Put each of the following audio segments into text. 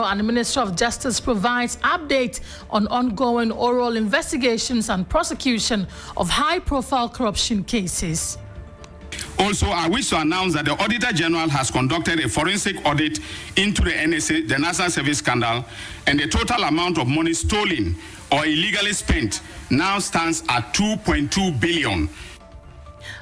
and the Ministry of Justice provides update on ongoing oral investigations and prosecution of high-profile corruption cases. Also, I wish to announce that the Auditor General has conducted a forensic audit into the NSA, the National Service Scandal, and the total amount of money stolen or illegally spent now stands at 2.2 billion.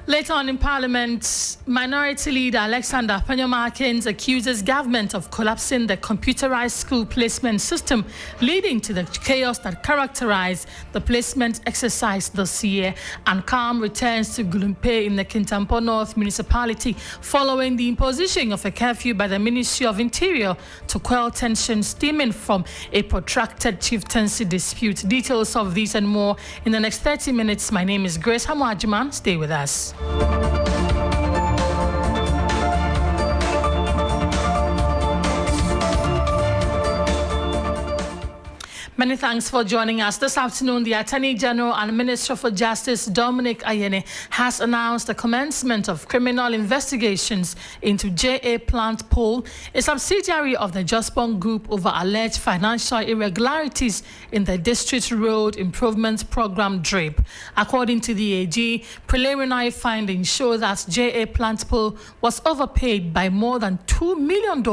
Later on in Parliament, Minority Leader Alexander Agyemang accuses government of collapsing the computerized school placement system, leading to the chaos that characterized the placement exercise this year. And calm returns to Gulumpe in the Kintampo North municipality following the imposition of a curfew by the Ministry of Interior to quell tension stemming from a protracted chieftaincy dispute. Details of these and more in the next 30 minutes. My name is Grace Hammoah Agyemang. Stay with us. Many thanks for joining us. This afternoon, the Attorney General and Minister for Justice, Dominic Ayine, has announced the commencement of criminal investigations into JA Plant Pool, a subsidiary of the Jospong Group, over alleged financial irregularities in the District Road Improvement Program DRIP. According to the AG, preliminary findings show that JA Plant Pool was overpaid by more than $2 million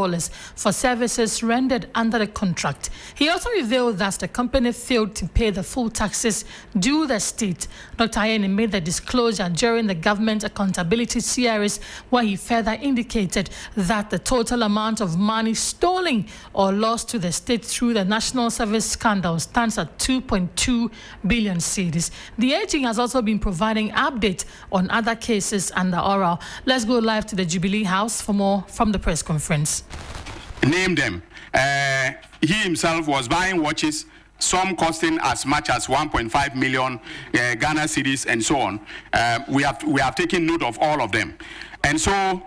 for services rendered under the contract. He also revealed that the company failed to pay the full taxes due the state. Dr. Ayine made the disclosure during the Government Accountability Series, where he further indicated that the total amount of money stolen or lost to the state through the National Service Scandal stands at 2.2 billion cedis. The AG has also been providing updates on other cases under oral. Let's go live to the Jubilee House for more from the press conference. Name them. He himself was buying watches, some costing as much as 1.5 million Ghana cedis and so on. We have taken note of all of them. And so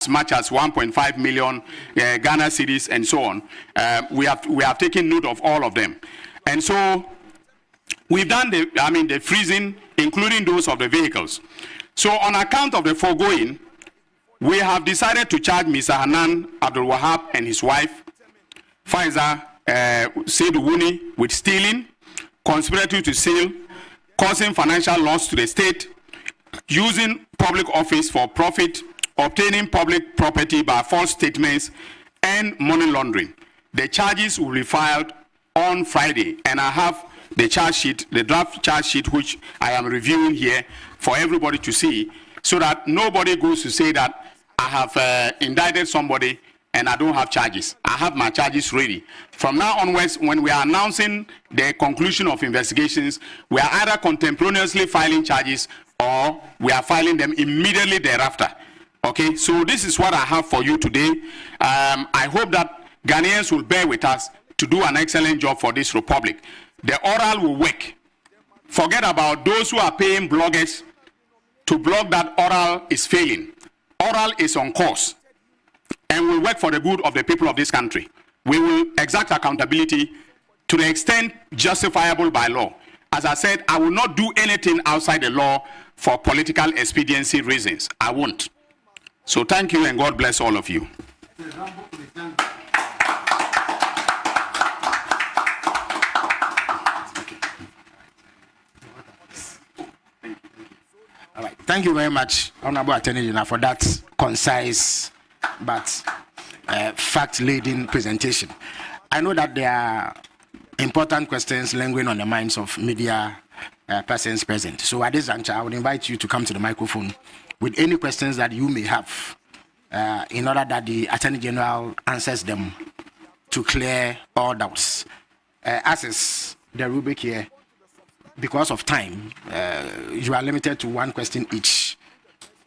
as much as 1.5 million Ghana cedis and so on. We have taken note of all of them. And so we've done the freezing, including those of the vehicles. So on account of the foregoing, we have decided to charge Mr. Hanan Abdul Wahab and his wife, Faiza Seydouwouni, with stealing, conspiracy to steal, causing financial loss to the state, using public office for profit, obtaining public property by false statements, and money laundering. The charges will be filed on Friday, and I have the charge sheet, the draft charge sheet, which I am reviewing here for everybody to see, so that nobody goes to say that I have indicted somebody and I don't have charges. I have my charges ready. From now onwards, when we are announcing the conclusion of investigations, we are either contemporaneously filing charges or we are filing them immediately thereafter. Okay, so this is what I have for you today. I hope that Ghanaians will bear with us to do an excellent job for this republic. The oral will work. Forget about those who are paying bloggers to blog that oral is failing. Oral is on course and will work for the good of the people of this country. We will exact accountability to the extent justifiable by law. As I said, I will not do anything outside the law for political expediency reasons. I won't. So thank you and God bless all of you. All right. Thank you very much, Honorable Attorney General, for that concise but fact-laden presentation. I know that there are important questions lingering on the minds of media persons present. So at this juncture, I would invite you to come to the microphone with any questions that you may have in order that the Attorney General answers them to clear all doubts. As is the rubric here, because of time, you are limited to one question each.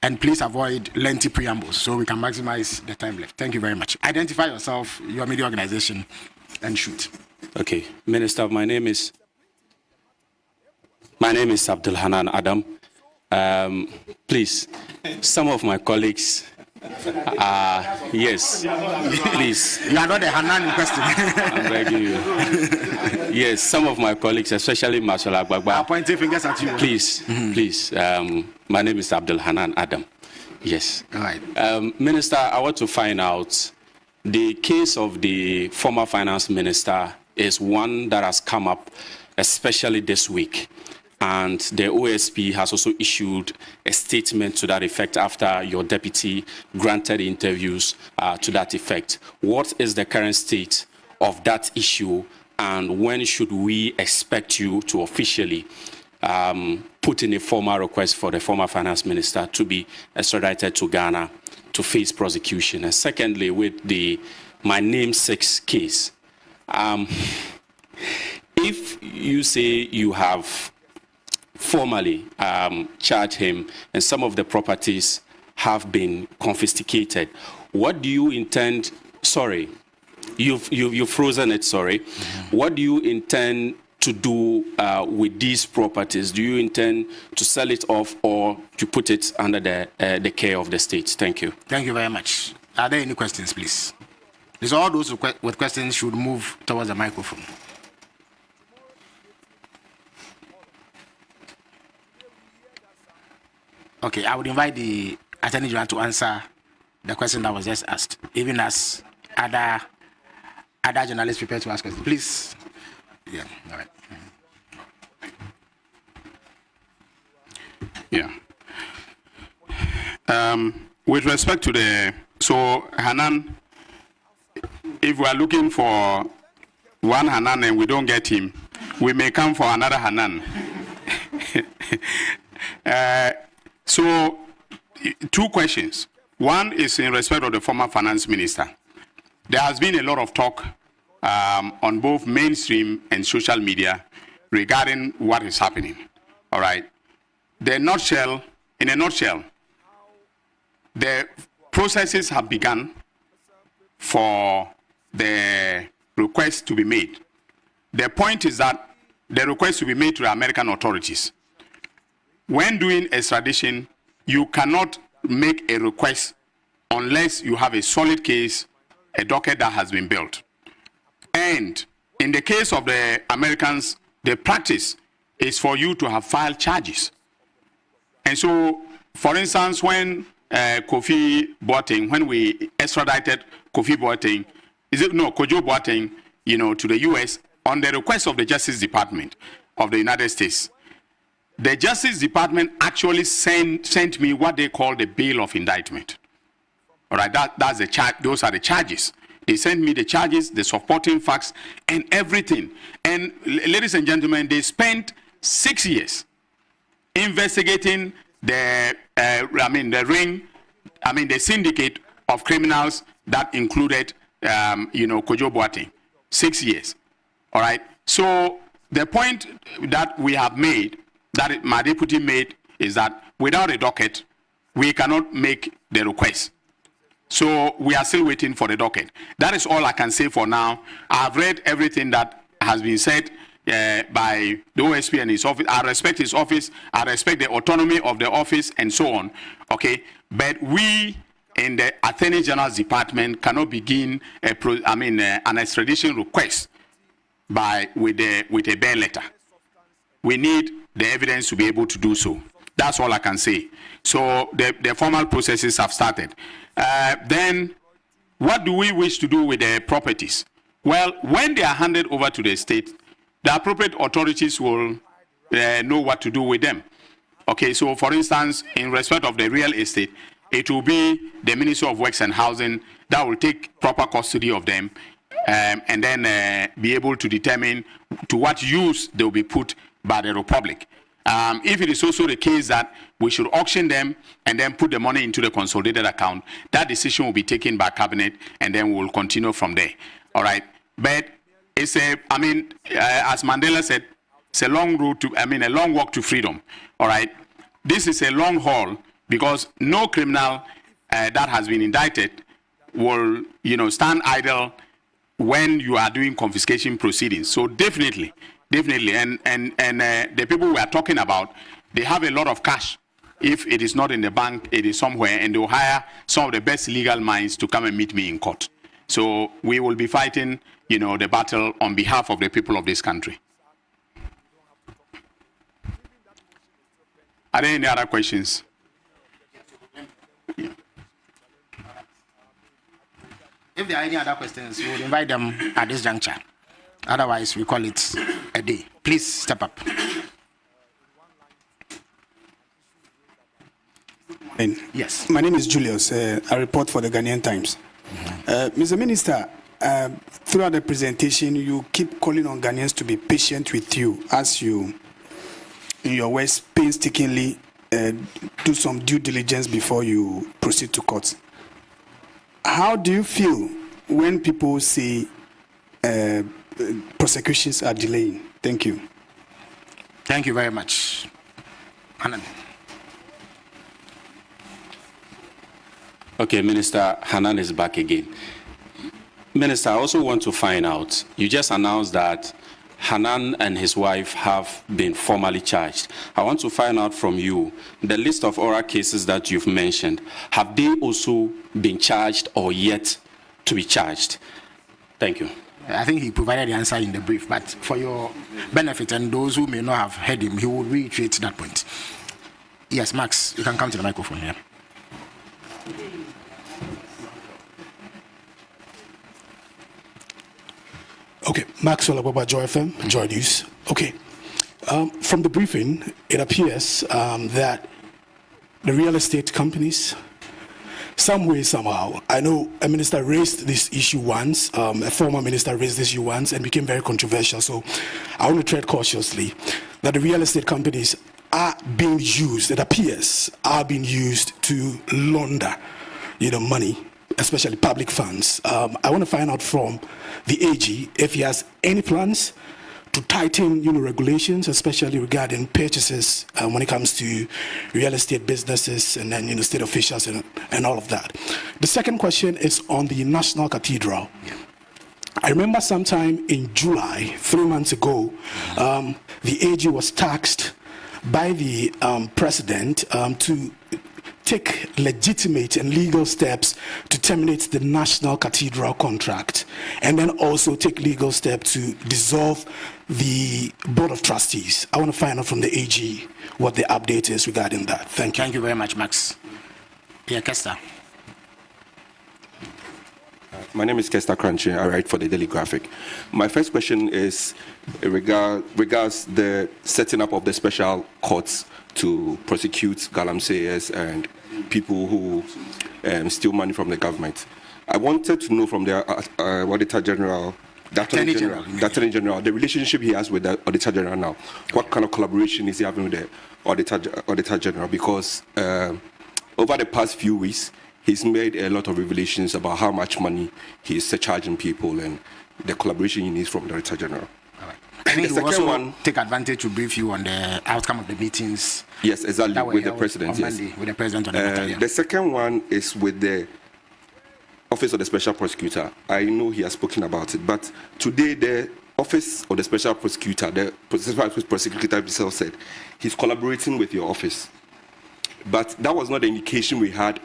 And please avoid lengthy preambles so we can maximize the time left. Thank you very much. Identify yourself, your media organization, and shoot. Okay, Minister, my name is Abdul Hanan Adam. Please, some of my colleagues, yes, please. You are not the Hanan in question. I'm begging you. Yes, some of my colleagues, especially Marshal Agbagba. Pointing fingers at you. Please, please. My name is Abdul Hanan Adam. Yes. All right. Minister, I want to find out the case of the former finance minister is one that has come up, especially this week. And the OSP has also issued a statement to that effect after your deputy granted interviews to that effect. What is the current state of that issue, and when should we expect you to officially put in a formal request for the former finance minister to be extradited to Ghana to face prosecution? And secondly, with the my namesake case, if you say you have formally charged him and some of the properties have been confiscated, what do you intend? Sorry, you've frozen it. Sorry, what do you intend to do with these properties? Do you intend to sell it off or to put it under the care of the state? Thank you. Thank you very much. Are there any questions, please? These all those with questions should move towards the microphone. Okay, I would invite the Attorney General to answer the question that was just asked, even as other journalists prepare to ask questions. Please. Yeah, all right. Yeah. With respect to Hanan, if we are looking for one Hanan and we don't get him, we may come for another Hanan. So, two questions. One is in respect of the former finance minister. There has been a lot of talk on both mainstream and social media regarding what is happening. All right. In a nutshell, the processes have begun for the request to be made. The point is that the request to be made to the American authorities. When doing extradition, you cannot make a request unless you have a solid case, a docket that has been built. And in the case of the Americans, the practice is for you to have filed charges. And so, for instance, when Kofi Boateng, when we extradited Kofi Boateng, Kojo Boateng, to the U.S. on the request of the Justice Department of the United States, the Justice Department actually sent me what they call the bail of indictment. All right, that's the charge. Those are the charges. They sent me the charges, the supporting facts, and everything. And ladies and gentlemen, they spent 6 years investigating the syndicate of criminals that included, Kojo Boateng. 6 years. All right. So the point that we have made, that my deputy made, is that without a docket, we cannot make the request. So we are still waiting for the docket. That is all I can say for now. I've read everything that has been said by the OSP and his office. I respect his office. I respect the autonomy of the office and so on. Okay, but we in the Attorney General's Department cannot begin an extradition request with a bail letter. We need the evidence to be able to do so. That's all I can say. So the formal processes have started. Then, what do we wish to do with the properties? Well, when they are handed over to the state, the appropriate authorities will know what to do with them. Okay, so for instance, in respect of the real estate, it will be the Ministry of Works and Housing that will take proper custody of them and then be able to determine to what use they will be put by the Republic. If it is also the case that we should auction them and then put the money into the consolidated account, that decision will be taken by Cabinet, and then we will continue from there. All right. But it's as Mandela said, it's a long road a long walk to freedom. All right. This is a long haul because no criminal that has been indicted will, stand idle when you are doing confiscation proceedings. So definitely, and the people we are talking about, they have a lot of cash. If it is not in the bank, it is somewhere, and they will hire some of the best legal minds to come and meet me in court. So we will be fighting, the battle on behalf of the people of this country. Are there any other questions? Yeah. If there are any other questions, we will invite them at this juncture. Otherwise, we call it a day. Please step up. Yes. My name is Julius. I report for the Ghanaian Times. Mr. Minister, throughout the presentation, you keep calling on Ghanaians to be patient with you as you, in your words, painstakingly do some due diligence before you proceed to court. How do you feel when people say prosecutions are delaying? Thank you. Thank you very much. Hanan. Okay, Minister Hanan is back again. Minister, I also want to find out, you just announced that Hanan and his wife have been formally charged. I want to find out from you, the list of oral cases that you've mentioned, have they also been charged or yet to be charged? Thank you. I think he provided the answer in the brief, but for your benefit and those who may not have heard him, he will reiterate that point. Yes, Max, you can come to the microphone here. Okay, Maxwell Ababa, Joy FM, Joy News. Okay, from the briefing, it appears that the real estate companies, some way, somehow, I know a minister raised this issue once, a former minister raised this issue once and became very controversial, so I want to tread cautiously, that the real estate companies are being used, it appears, are being used to launder, money, especially public funds. I want to find out from the AG if he has any plans to tighten, regulations, especially regarding purchases when it comes to real estate businesses and then, state officials and all of that. The second question is on the National Cathedral. I remember sometime in July, 3 months ago, the AG was tasked by the president to take legitimate and legal steps to terminate the National Cathedral contract, and then also take legal steps to dissolve the Board of Trustees. I want to find out from the AG what the update is regarding that. Thank you. Thank you very much, Max. Yeah, Kester. My name is Kester Crunchy. I write for the Daily Graphic. My first question is regards the setting up of the special courts to prosecute galamseyers and people who steal money from the government. I wanted to know from the Auditor General, the Attorney General, the relationship he has with the Auditor General now. What kind of collaboration is he having with the Auditor General? Because over the past few weeks, he's made a lot of revelations about how much money he's charging people and the collaboration he needs from the Auditor General. I think you also take advantage to brief you on the outcome of the meetings. Yes, exactly, with the President. On Monday, with the President on the battalion. The second one is with the Office of the Special Prosecutor. I know he has spoken about it, but today the Office of the Special Prosecutor, the Special Prosecutor himself said he's collaborating with your office. But that was not the indication we had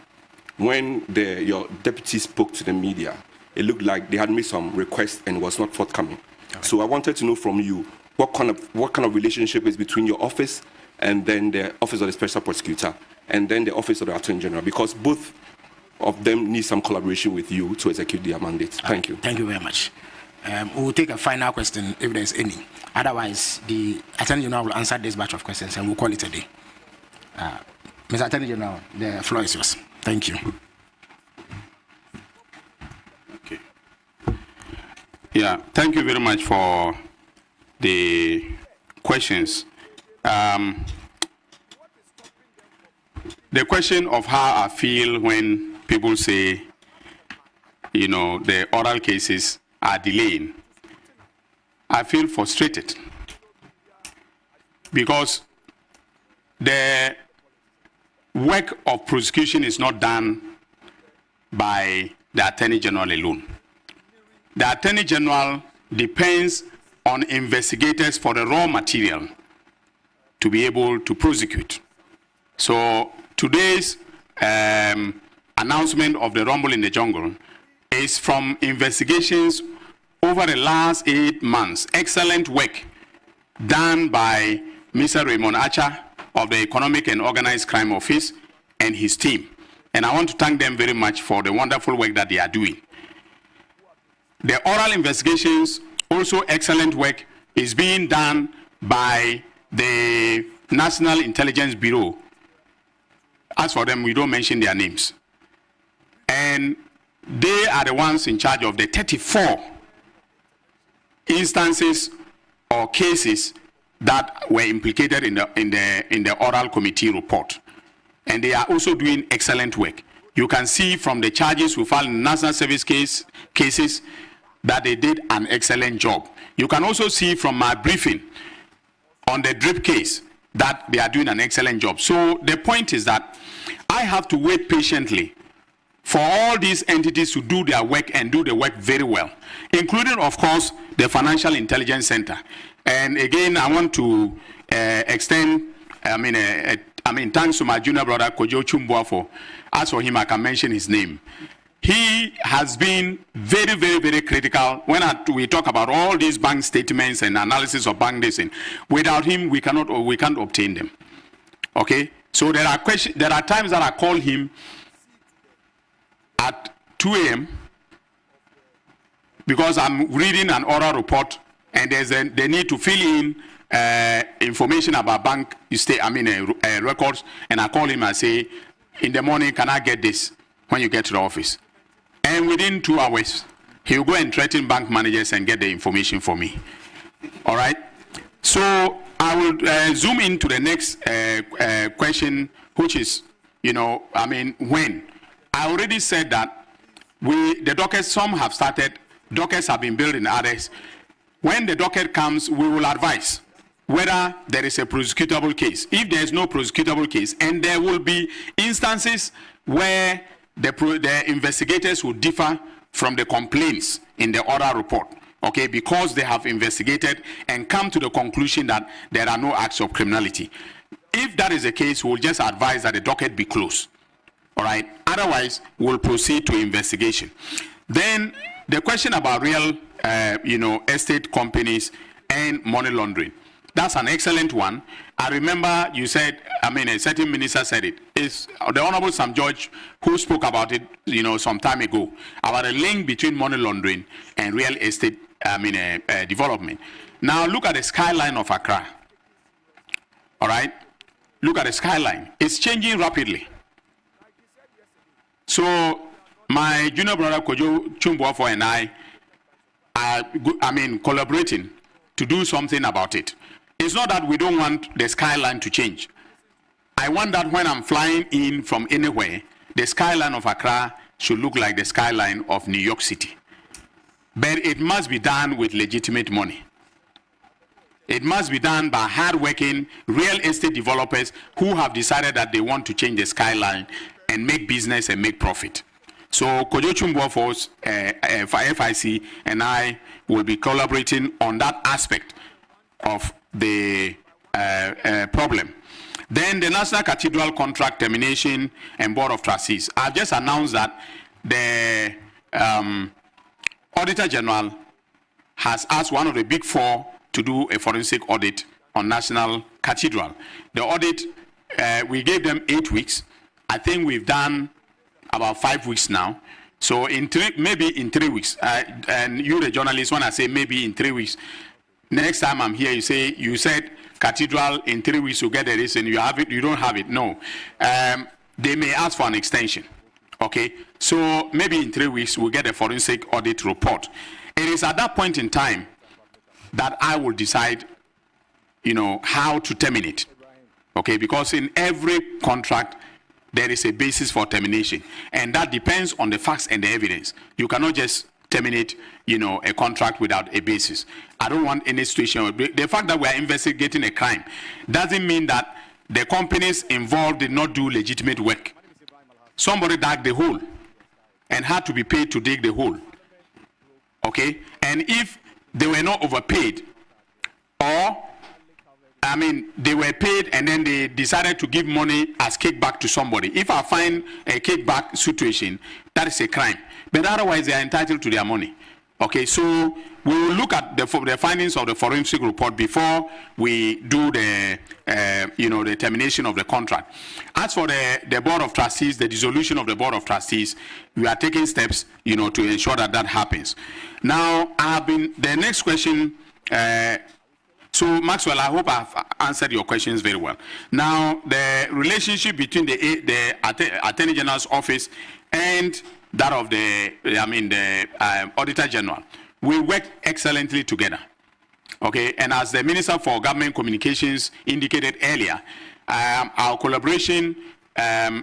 when your deputy spoke to the media. It looked like they had made some requests and was not forthcoming. Okay. So I wanted to know from you what kind of relationship is between your office and then the Office of the Special Prosecutor and then the Office of the Attorney General, because both of them need some collaboration with you to execute their mandate. Thank you. Thank you very much. We will take a final question if there's any. Otherwise, the Attorney General will answer this batch of questions and we'll call it a day. Mr. Attorney General, the floor is yours. Thank you. Okay. Yeah, thank you very much for the questions. The question of how I feel when people say, the oral cases are delaying, I feel frustrated because the work of prosecution is not done by the Attorney General alone. The Attorney General depends on investigators for the raw material to be able to prosecute. So today's announcement of the rumble in the jungle is from investigations over the last 8 months. Excellent work done by Mr. Raymond Acha of the Economic and Organized Crime Office and his team. And I want to thank them very much for the wonderful work that they are doing. The oral investigations, also excellent work, is being done by the National Intelligence Bureau. As for them, we don't mention their names. And they are the ones in charge of the 34 instances or cases that were implicated in the oral committee report. And they are also doing excellent work. You can see from the charges we filed in national service cases that they did an excellent job. You can also see from my briefing on the DRIP case that they are doing an excellent job. So the point is that I have to wait patiently for all these entities to do their work and do the work very well, including, of course, the Financial Intelligence Center. And again, I want to extend, thanks to my junior brother, Kojo Chumboafo. As for him, I can mention his name. He has been very, very, very critical when we talk about all these bank statements and analysis of bank data. Without him, we can't obtain them. Okay? So there are times that I call him at 2 a.m. because I'm reading an oral report and they need to fill in information about bank records, and I call him and say, in the morning, can I get this when you get to the office? And within 2 hours, he will go and threaten bank managers and get the information for me. All right? So I will zoom into the next question, which is, when. I already said that the dockets, some have started, dockets have been built in others. When the docket comes, we will advise whether there is a prosecutable case. If there is no prosecutable case, and there will be instances where the investigators will differ from the complaints in the oral report, okay, because they have investigated and come to the conclusion that there are no acts of criminality. If that is the case, we'll just advise that the docket be closed, all right? Otherwise, we'll proceed to investigation. Then the question about real, estate companies and money laundering. That's an excellent one. I remember you said, a certain minister said it. It's the Honorable Sam George who spoke about it, some time ago, about a link between money laundering and real estate, development. Now look at the skyline of Accra. All right? Look at the skyline. It's changing rapidly. So my junior brother Kojo Chumboafo and I are, collaborating to do something about it. It's not that we don't want the skyline to change. I want that when I'm flying in from anywhere, the skyline of Accra should look like the skyline of New York City. But it must be done with legitimate money. It must be done by hard-working real estate developers who have decided that they want to change the skyline and make business and make profit. So Kojo Chumboafo's FIC and I will be collaborating on that aspect of the problem. Then the National Cathedral Contract Termination and Board of Trustees. I've just announced that the Auditor General has asked one of the big four to do a forensic audit on National Cathedral. The audit, we gave them 8 weeks. I think we've done about 5 weeks now. So maybe in 3 weeks. And you, the journalist, when I say maybe in 3 weeks, next time I'm here, you said Cathedral in 3 weeks you get the reason, you have it, you don't have it. No. They may ask for an extension. Okay? So maybe in 3 weeks we'll get a forensic audit report. It is at that point in time that I will decide, how to terminate. Okay? Because in every contract, there is a basis for termination. And that depends on the facts and the evidence. You cannot just terminate, a contract without a basis. I don't want any situation. The fact that we are investigating a crime doesn't mean that the companies involved did not do legitimate work. Somebody dug the hole and had to be paid to dig the hole. Okay? And if they were not overpaid, or they were paid and then they decided to give money as kickback to somebody. If I find a kickback situation, that is a crime. but otherwise they are entitled to their money. Okay, so we will look at the findings of the forensic report before we do the, the termination of the contract. As for the Board of Trustees, the dissolution of the Board of Trustees, we are taking steps, to ensure that that happens. Now, the next question, so Maxwell, I hope I've answered your questions very well. Now, the relationship between the Attorney General's office and that of the Auditor General, we work excellently together. Okay, and as the Minister for Government Communications indicated earlier, our collaboration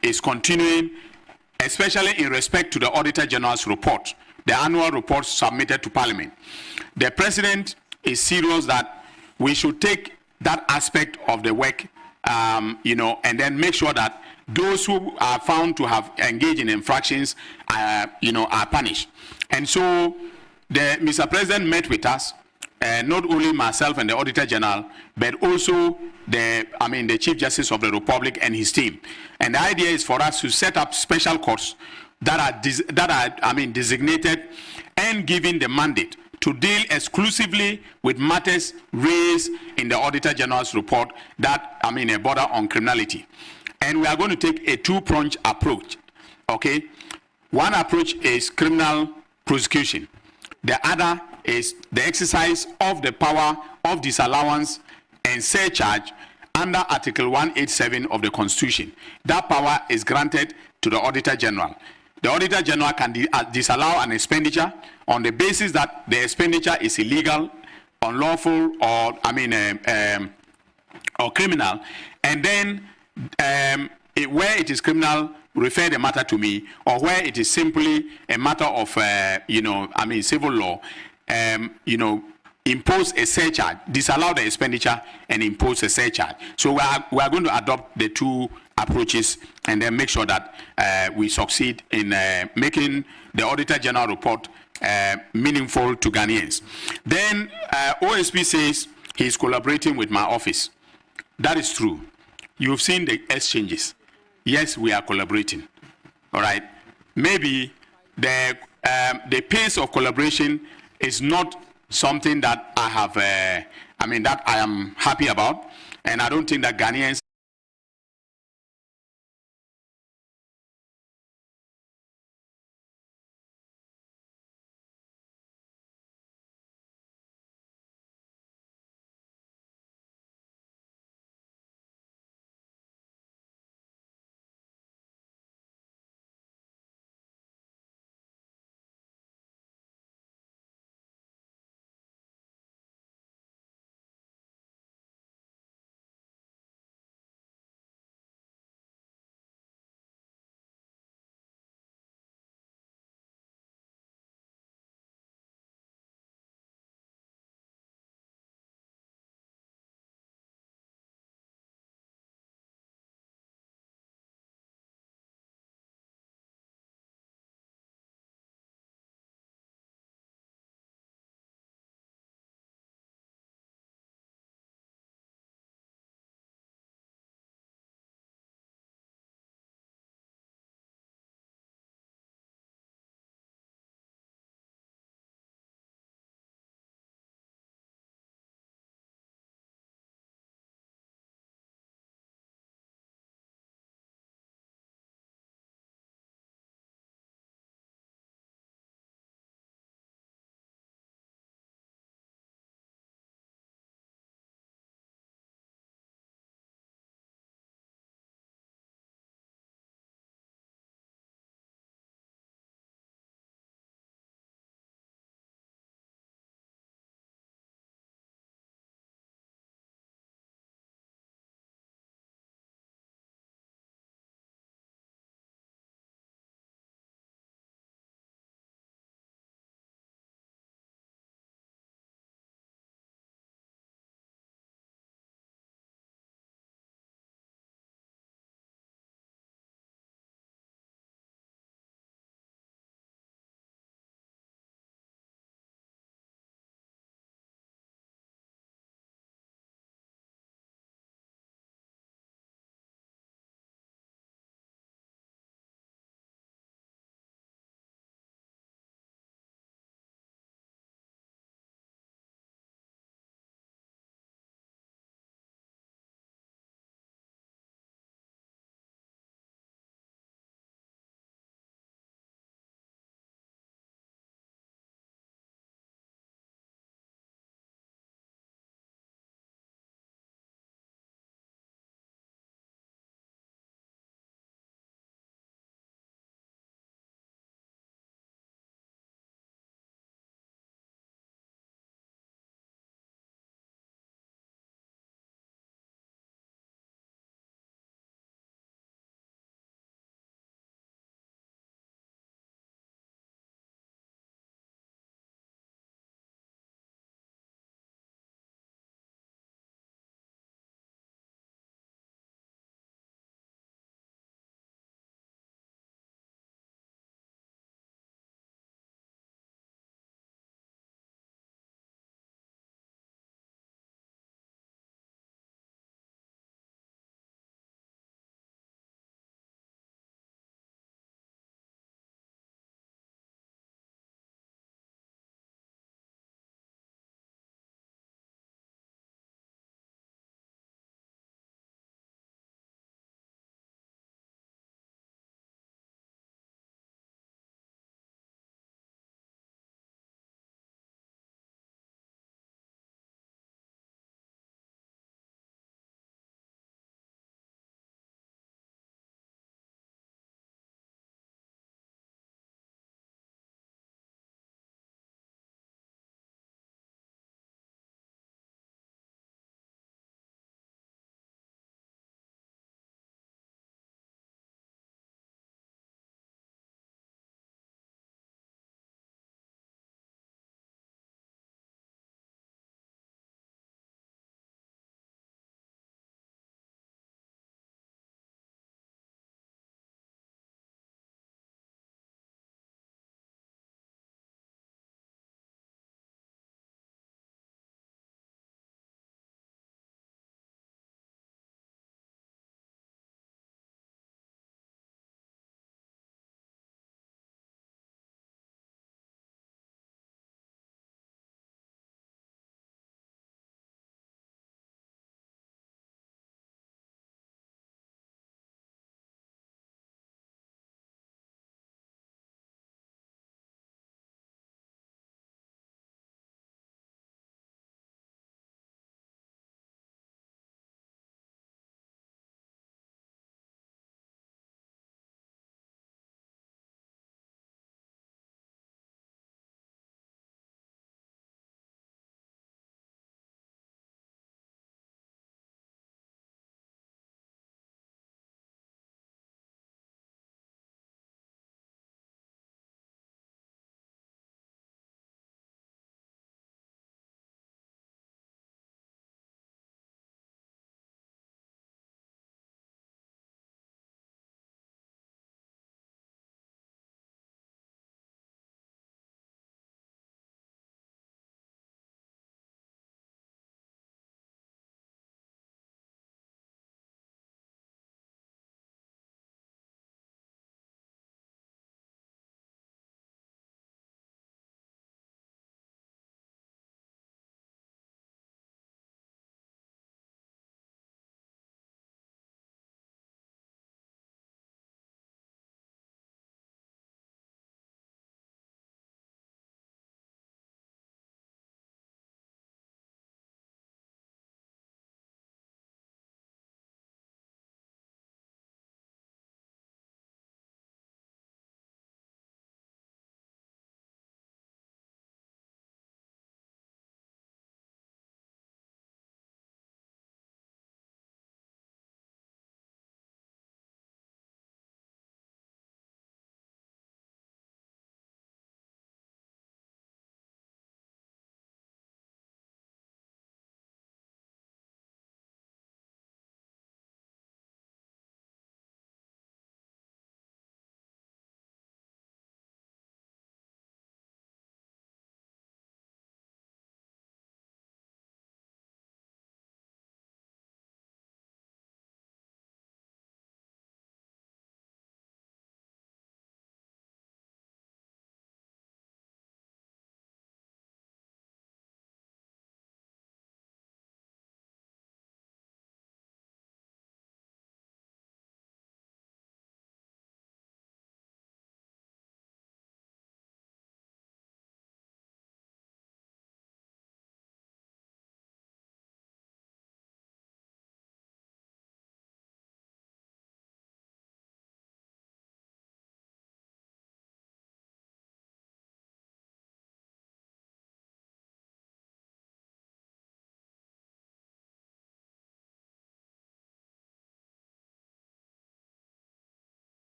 is continuing, especially in respect to the Auditor General's report, the annual report submitted to Parliament. The President is serious that we should take that aspect of the work, and then make sure that those who are found to have engaged in infractions, are punished. And so, Mr. President met with us, not only myself and the Auditor General, but also the Chief Justice of the Republic and his team. And the idea is for us to set up special courts that are designated and given the mandate to deal exclusively with matters raised in the Auditor General's report that border on criminality. And we are going to take a two-pronged approach, okay? One approach is criminal prosecution. The other is the exercise of the power of disallowance and surcharge under Article 187 of the Constitution. That power is granted to the Auditor General. The Auditor General can disallow an expenditure on the basis that the expenditure is illegal, unlawful, or or criminal, and then where it is criminal, refer the matter to me, or where it is simply a matter of civil law, impose a surcharge, disallow the expenditure and impose a surcharge. So we are going to adopt the two approaches and then make sure that we succeed in making the Auditor General report meaningful to Ghanaians. Then OSP says he is collaborating with my office. That is true. You've seen the exchanges. Yes, we are collaborating. All right. Maybe the pace of collaboration is not something that I have, that I am happy about, and I don't think that Ghanaians